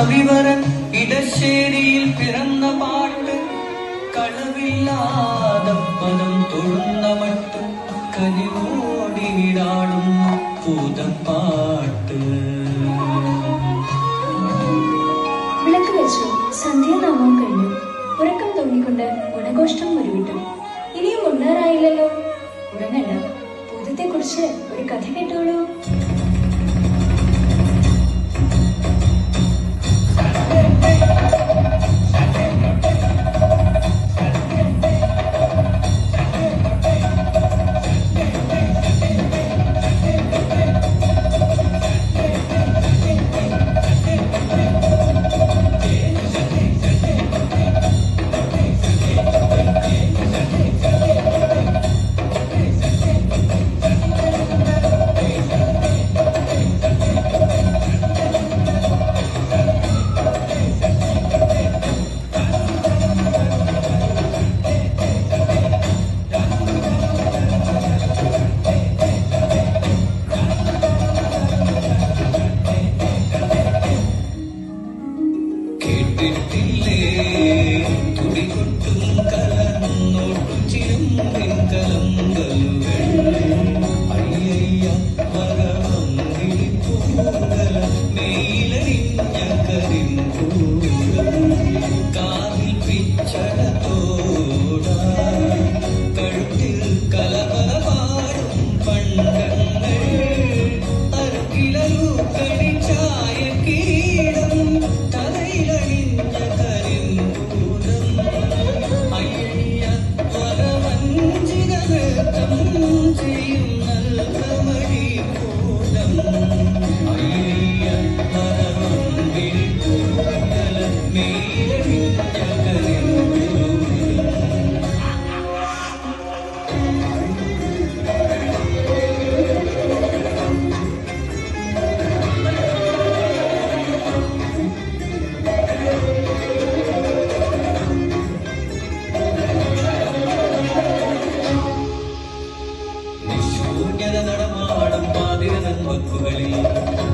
കവിവരൻ ഇടശ്ശേരിയിൽ പിറന്ന പാട്ട്, കളവില്ലാത പദം തൊഴുന്ന മട്ട്, കനിവോടിയിടാടും പൂതപ്പാട്ട്. വിളക്ക് വെച്ചു, സന്ധ്യാനാമം കഴിഞ്ഞു. ഉറക്കം തോന്നിക്കൊണ്ട് ഗുണഘോഷ്ടം ഉരുവിട്ടു. ഇനിയും ഉണ്ണാറായില്ലല്ലോ. ഉറങ്ങണ്ട, ഭൂതത്തെ കുറിച്ച് ഒരു കഥ കേട്ടോളൂ.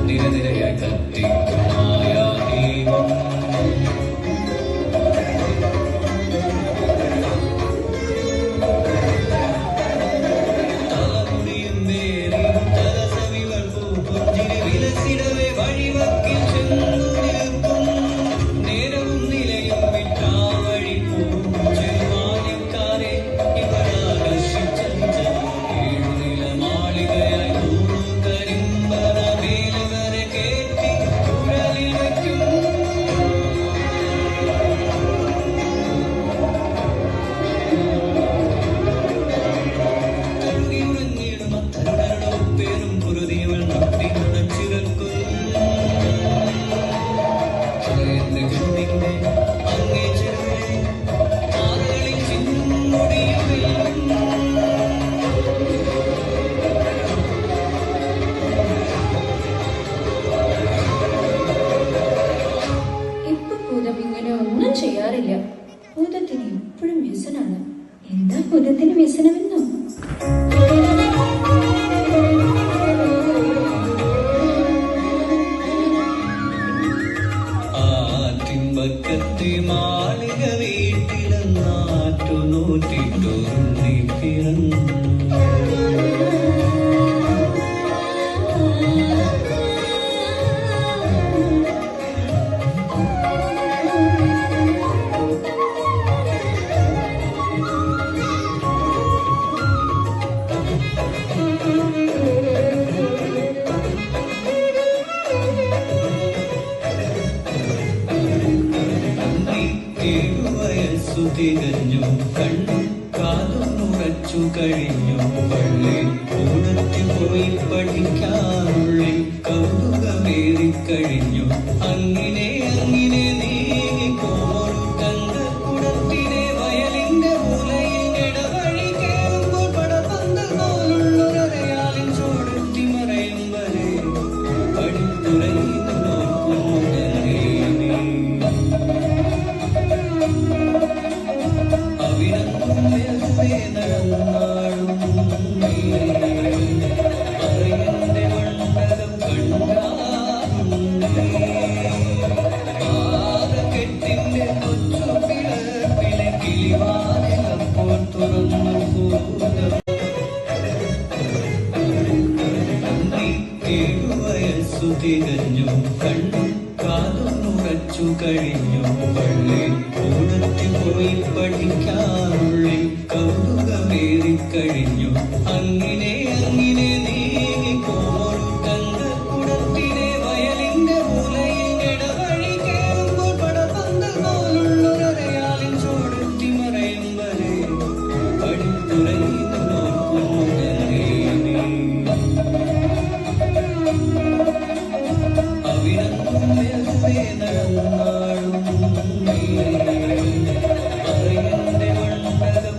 നിരനിരയായി കത്തിക്കുമായ ദീപം തലമുടിയും വേറിയും തലസവികൾ പൂപ്പുഞ്ചിരി വിലസിടവേ വഴിവക്കിൽ ചെന്നു നിൽക്കും. നേരവും നിലയും വിട്ടാ വഴി പോകും ചെറുവാനക്കാരെ ഇവരാകർഷിച്ച ഏഴുനില മാളികയായി ചെയ്യാറില്ല. ഭൂതത്തിന് എപ്പോഴും വ്യസനാണ്. എന്താ ഭൂതത്തിന് വ്യസനമെന്നോ? ആറ്റിൻപക്കത്തെ മാളിക വീട്ടിലെന്നാറ്റു നോറ്റിട്ടൊരുണ്ണി പിറന്നു. തികഞ്ഞു കണ്ണു കാതും മുറച്ചു കഴിഞ്ഞു. പള്ളി കൂടത്തിൽ പോയി പഠിക്കാനുള്ളിൽ കൗതുകമേറിക്കഴിഞ്ഞു. അങ്ങനെ അങ്ങനെ നീങ്ങിപ്പോരു തങ്കക്കുടത്തിനെ വയലിന്റെ മൂലയിൽ ഇടവഴി കേറുമ്പോൾ പടപന്തൽ പോലുള്ളൊരയാലിൻ ചോടത്തി മറയും വരെ പഠിപ്പുറങ്ങി നടന്നാളും കഴിഞ്ഞു പള്ളി കൂടത്തിൽ പോയി പഠിക്കാനുള്ളിൽ കൗതുകമേറിക്കഴിഞ്ഞു അങ്ങനെ അങ്ങനെ നീങ്ങിപ്പോരു തങ്കക്കുടത്തിനെ വയലിന്റെ മൂലയിൽ ഇടവഴി കേറുമ്പോൾ പടപന്തൽ പോലുള്ളൊരയാലിൻ ചോടെത്തി മറയും വരെ പഠിപ്പുറങ്ങി അവിടന്നും വെറുതെ നടന്നാളും പറയന്റെ മണ്ഡലം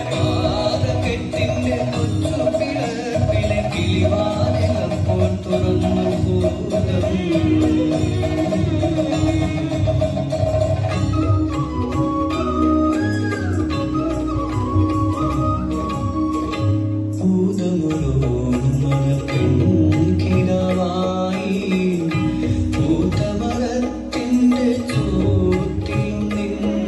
കണ്ടാറുണ്ടെത്തിന്റെ കൊച്ചു പിളർപ്പിലെ കിളിവാതിലപ്പോൾ തുറന്നു ഭൂതം പൂതമരത്തിന്റെ ചോട്ടിൽ നിന്നു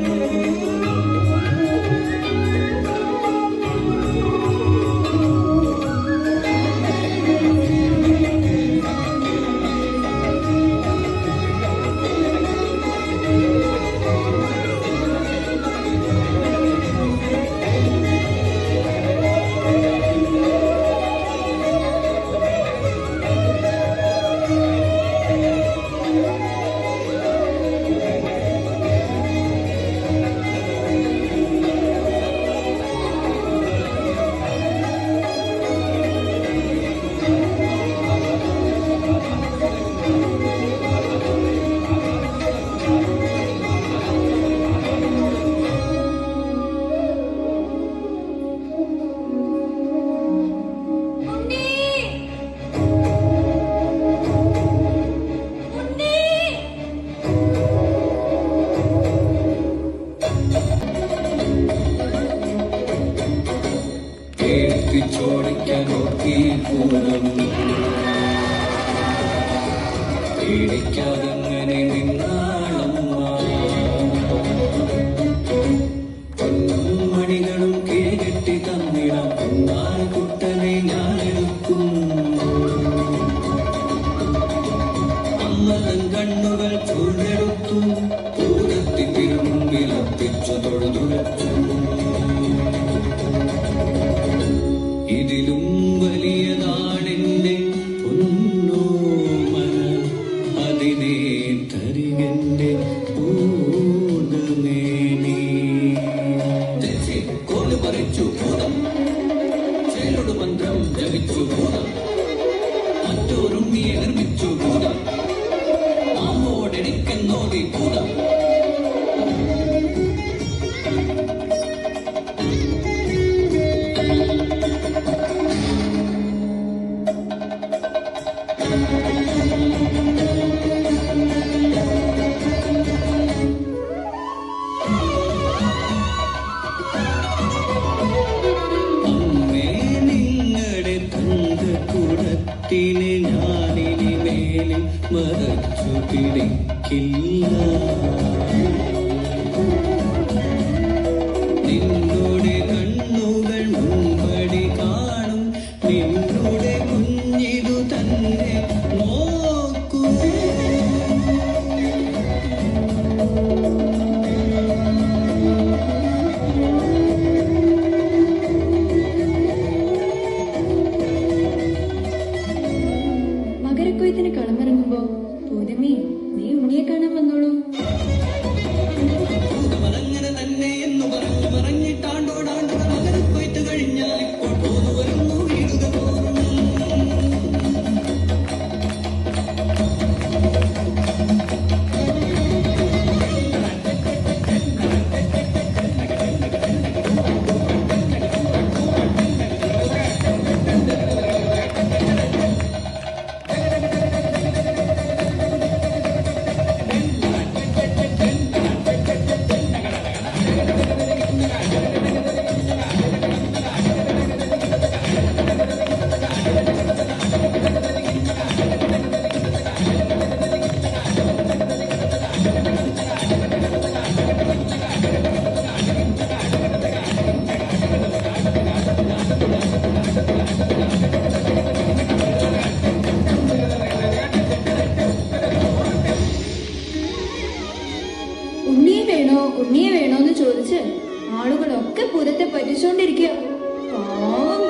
ചോടിക്കാൻ നോക്കി പൂരം പേടിക്കാതങ്ങനെ നിന്നാളമ്മ പൊന്നും മണികളും കീഴെട്ടി തന്നിടാം പൊന്നാന കുട്ടനെ ഞാനെടുക്കും അമ്മ തൻ കണ്ണുകൾ ചൂടെടുത്തു പൂരത്തി തിരുമുമ്പിൽ അർപ്പിച്ചു തൊഴുതുരച്ചു ഇതിലും വലിയതാണെന്റെ പൊന്നോമന അതിനെ തരികന്റെ പൂർണ്ണമേനി കോല് പറിച്ചു ഭൂതം ചേലോട് മന്ത്രം ജപിച്ചു ഭൂതം മറ്റോരുണ്ണിയെ നിർമ്മിച്ചു ഭൂതം മാമോടെടുക്കെന്നോടി ഭൂതം കുടത്തിനെ ഞാനിനി മേലിൽ മറച്ചു പിടിക്കില്ല നിന്നോടെ കണ്ണുകൾ മുമ്പടി കാണും നിന്നോടെ കുഞ്ഞിതു തന്നെ നോക്കൂ മകരക്കൊയ്ത്തിന് കളമിറങ്ങുമ്പോ പൂതമേ നീ ഉണ്ണിയെ കാണാൻ വന്നോളൂ. അങ്ങനെ തന്നെ എന്ന് പറഞ്ഞു പറഞ്ഞിട്ടാണ്ടോടാണ്ട് മകരക്കൊയ്ത്ത് കഴിഞ്ഞാൽ ഇപ്പോൾ പോന്നു വരുന്നു വീടുക തോറും ഉണ്ണിയെ വേണോന്ന് ചോദിച്ച് ആളുകളൊക്കെ പൂരത്തെ പറ്റിച്ചോണ്ടിരിക്കുക. പാവം